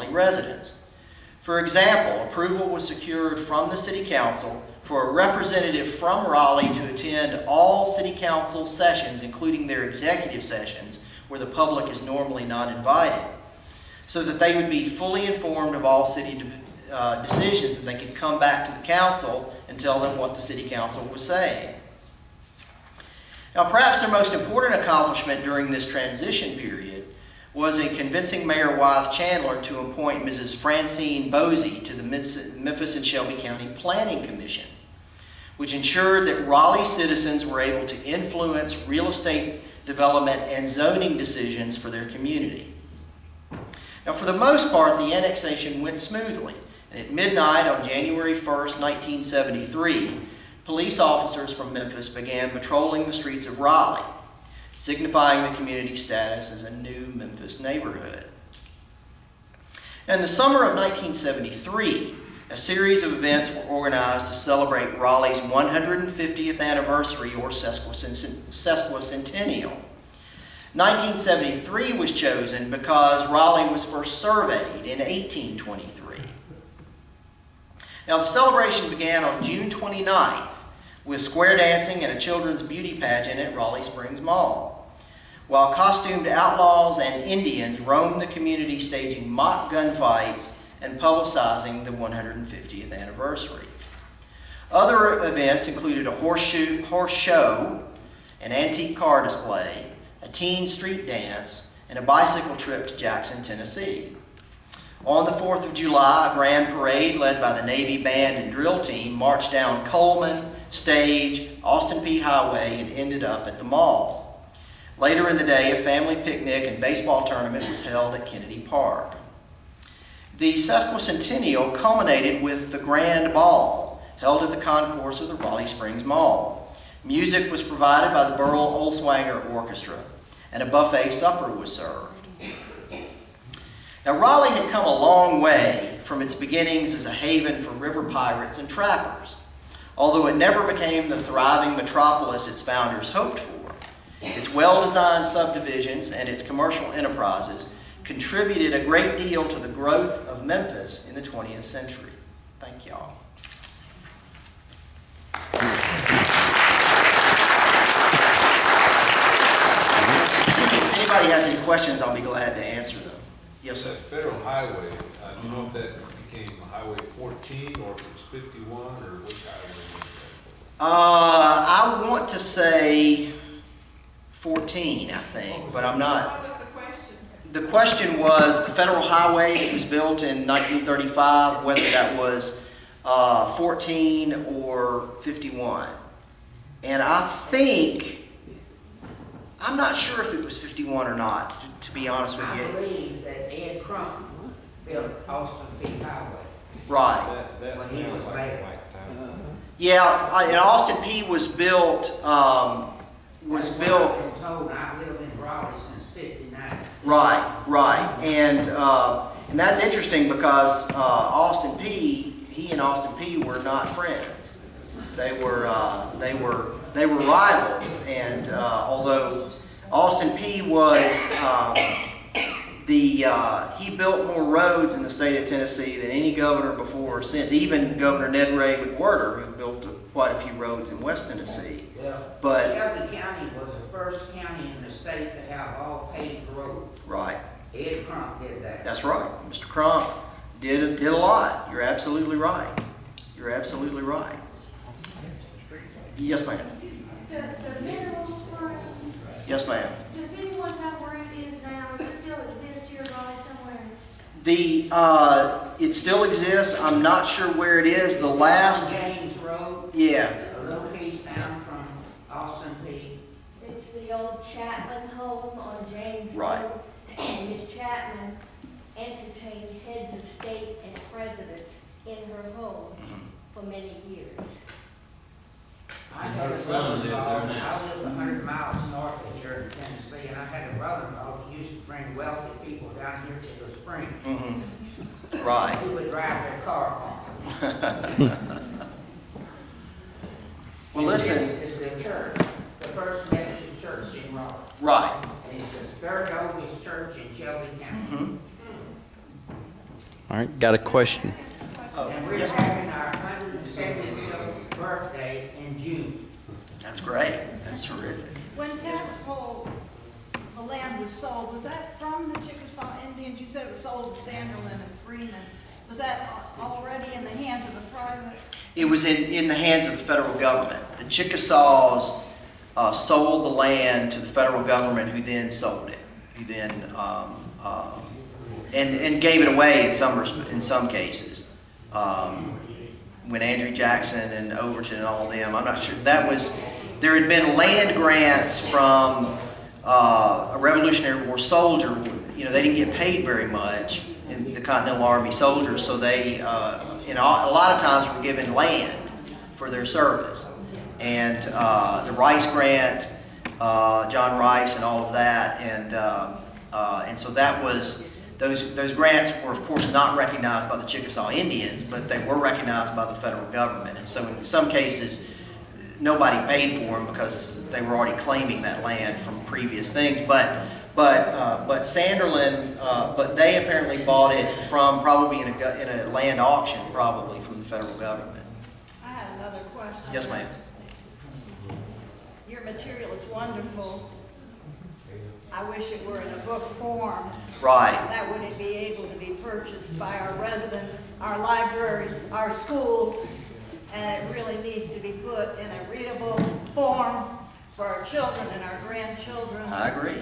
Raleigh residents. For example, approval was secured from the City Council for a representative from Raleigh to attend all City Council sessions, including their executive sessions, where the public is normally not invited, so that they would be fully informed of all city decisions, and they could come back to the council and tell them what the City Council was saying. Now, perhaps their most important accomplishment during this transition period was in convincing Mayor Wythe Chandler to appoint Mrs. Francine Bosey to the Memphis and Shelby County Planning Commission, which ensured that Raleigh citizens were able to influence real estate development and zoning decisions for their community. Now, for the most part, the annexation went smoothly. And at midnight on January 1st, 1973, police officers from Memphis began patrolling the streets of Raleigh, signifying the community's status as a new Memphis neighborhood. In the summer of 1973, a series of events were organized to celebrate Raleigh's 150th anniversary, or sesquicentennial. 1973 was chosen because Raleigh was first surveyed in 1823. Now, the celebration began on June 29th with square dancing and a children's beauty pageant at Raleigh Springs Mall, while costumed outlaws and Indians roamed the community, staging mock gunfights and publicizing the 150th anniversary. Other events included a horse show, an antique car display, a teen street dance, and a bicycle trip to Jackson, Tennessee. On the 4th of July, a grand parade led by the Navy Band and Drill Team marched down Coleman, Stage, Austin Peay Highway, and ended up at the mall. Later in the day, a family picnic and baseball tournament was held at Kennedy Park. The sesquicentennial culminated with the Grand Ball, held at the concourse of the Raleigh Springs Mall. Music was provided by the Burl Olswanger Orchestra, and a buffet supper was served. Now, Raleigh had come a long way from its beginnings as a haven for river pirates and trappers, although it never became the thriving metropolis its founders hoped for. Its well-designed subdivisions and its commercial enterprises contributed a great deal to the growth of Memphis in the 20th century. Thank y'all. If anybody has any questions, I'll be glad to answer them. Yes, sir. That federal highway, I don't know if that became Highway 14 or if it was 51 or which highway was that? I want to say 14, I think, but I'm not. What was the question? The question was the federal highway that was built in 1935, whether that was 14 or 51. And I think, I'm not sure if it was 51 or not, to be honest with you. I believe that Ed Crump built Austin Peay Highway. Right. That When he was sounds like mayor. Mike Town. Yeah, and Austin Peay was built, That's what I've been told, and I've lived in Raleigh since '59. right. And that's interesting because Austin Peay, he and Austin Peay were not friends. They were rivals, and although Austin Peay was he built more roads in the state of Tennessee than any governor before or since, even Governor Ned Ray McWhirter, who built quite a few roads in West Tennessee. Yeah. But Shelby County was the first county in the state to have all paved roads. right, Ed Crump did that. that's right. Mr. Crump did a lot. You're absolutely right. You're absolutely right. Yes, ma'am. The mineral spring, Yes, ma'am. does anyone know where it is now? Does it still exist here in Raleigh somewhere? It still exists. I'm not sure where it is. The last, James Road, yeah, a little piece down from Austin Peay. It's the old Chapman home on James Right. Road. And Miss Chapman entertained heads of state and presidents in her home for many years. I had a brother-in-law, I lived 100 miles north of here in Tennessee, and I had a brother-in-law who used to bring wealthy people down here to the spring. Right. He would drive their car home. Well, listen. This is the church, the First Methodist Church in Raleigh. Right. And it's the third oldest church in Shelby County. All right, got a question. And we're having our 175th birthday in June. That's great. That's terrific. When taxable, the land was sold, was that from the Chickasaw Indians? You said it was sold to Sanderlin and Freeman. Was that already in the hands of the private? It was in the hands of the federal government. The Chickasaws sold the land to the federal government, who then sold it, who then and gave it away in some cases. When Andrew Jackson and Overton and all of them, I'm not sure, there had been land grants from a Revolutionary War soldier. You know, they didn't get paid very much in the Continental Army soldiers, so they, a lot of times were given land for their service. And the Rice grant, John Rice and all of that, and so that was, those grants were of course not recognized by the Chickasaw Indians, but they were recognized by the federal government. And so in some cases, nobody paid for them because they were already claiming that land from previous things. But Sanderlin, but they apparently bought it from probably in a land auction, probably from the federal government. I have another question. Yes, ma'am. Your material is wonderful. I wish it were in a book form. Right. That would be able to be purchased by our residents, our libraries, our schools, and it really needs to be put in a readable form for our children and our grandchildren. I agree.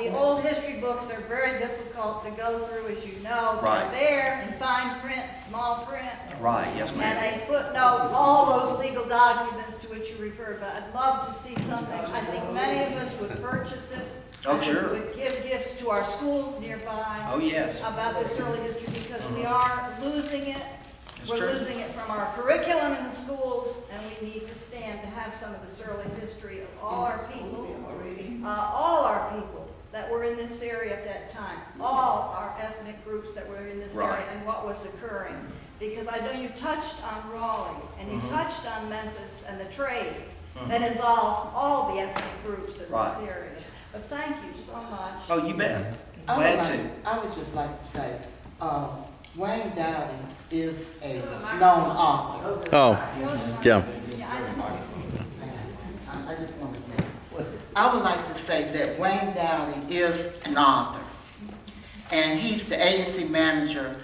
The old history books are very difficult to go through, as you know. Right. They're there in fine print, small print. Right, yes, And ma'am. they footnote all those legal documents to which you referred, but I'd love to see something. I think many of us would purchase it. Oh, I think sure. we would give gifts to our schools nearby Oh, yes. about this early history, because we are losing it. It's We're true. losing it from our curriculum in the schools, and we need to stand to have some of this early history of all our people that were in this area at that time, all our ethnic groups that were in this Right. area and what was occurring. Because I know you touched on Raleigh, and you touched on Memphis and the trade that involved all the ethnic groups in Right. this area. But thank you so much. Oh, you bet. I would Glad like- to. I would just like to say, Wayne Dowdy is a known author. Oh, yeah. Yeah, I know. I just want to make, I would like to say that Wayne Dowdy is an author. And he's the agency manager